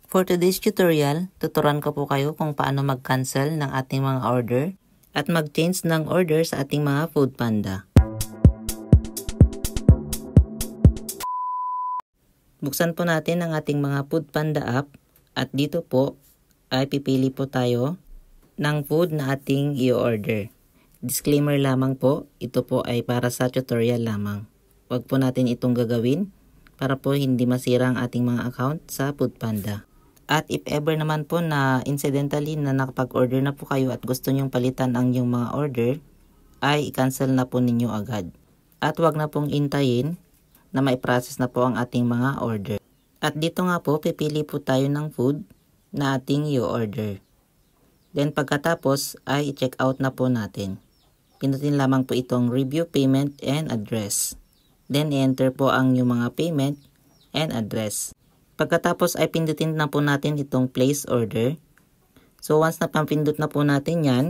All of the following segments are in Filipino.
For today's tutorial, tuturuan ko po kayo kung paano mag-cancel ng ating mga order at mag-change ng order sa ating mga Foodpanda. Buksan po natin ang ating mga Foodpanda app at dito po ay pipili po tayo ng food na ating i-order. Disclaimer lamang po, ito po ay para sa tutorial lamang. Huwag po natin itong gagawin para po hindi masira ang ating mga account sa Foodpanda. At if ever naman po na incidentally na nakapag-order na po kayo at gusto nyong palitan ang inyong mga order, ay i-cancel na po ninyo agad. At wag na pong intayin na mai-process na po ang ating mga order. At dito nga po, pipili po tayo ng food na ating i-order. Then pagkatapos ay i-check out na po natin. Pinutin lamang po itong review payment and address. Then i-enter po ang inyong mga payment and address. Pagkatapos ay pindutin na po natin itong place order. So once na pampindot na po natin yan,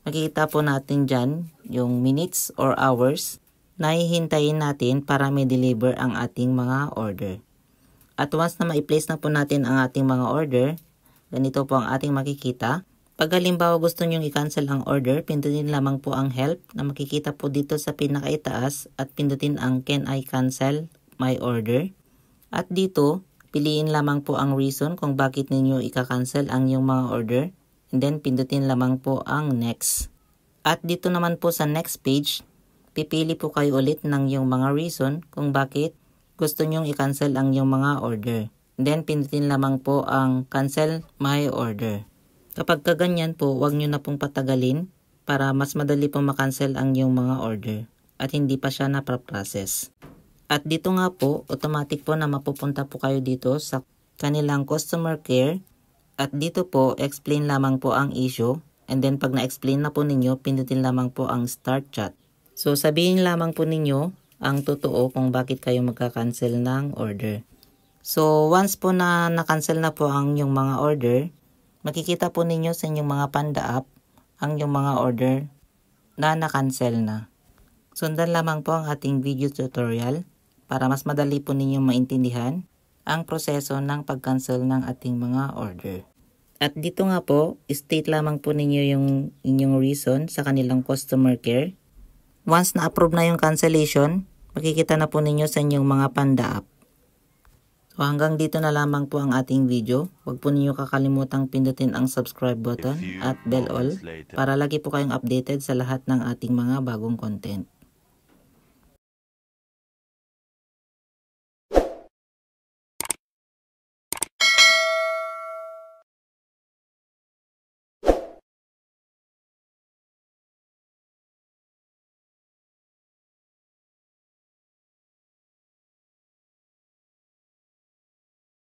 makikita po natin dyan yung minutes or hours na hihintayin natin para may deliver ang ating mga order. At once na ma-place na po natin ang ating mga order, ganito po ang ating makikita. Pag halimbawa gusto nyong i-cancel ang order, pindutin lamang po ang help na makikita po dito sa pinakaitaas at pindutin ang can I cancel my order. At dito, piliin lamang po ang reason kung bakit ninyo ika-cancel ang inyong mga order. And then, pindutin lamang po ang next. At dito naman po sa next page, pipili po kayo ulit ng yung mga reason kung bakit gusto nyong i-cancel ang yung mga order. And then, pindutin lamang po ang cancel my order. Kapag kaganyan po, huwag nyo na pong patagalin para mas madali pong makancel ang yung mga order at hindi pa siya napaprocess. At dito nga po, automatic po na mapupunta po kayo dito sa kanilang customer care. At dito po, explain lamang po ang issue. And then pag na-explain na po ninyo, pindutin lamang po ang start chat. So sabihin lamang po ninyo ang totoo kung bakit kayo magka-cancel ng order. So once po na na-cancel na po ang inyong mga order, makikita po ninyo sa inyong mga Panda app ang inyong mga order na na-cancel na. Sundan lamang po ang ating video tutorial para mas madali po ninyong maintindihan ang proseso ng pag-cancel ng ating mga order. At dito nga po, state lamang po ninyo yung inyong reason sa kanilang customer care. Once na-approve na yung cancellation, makikita na po ninyo sa inyong mga Panda app. So hanggang dito na lamang po ang ating video. Huwag po ninyo kakalimutang pindutin ang subscribe button at bell all para lagi po kayong updated sa lahat ng ating mga bagong content.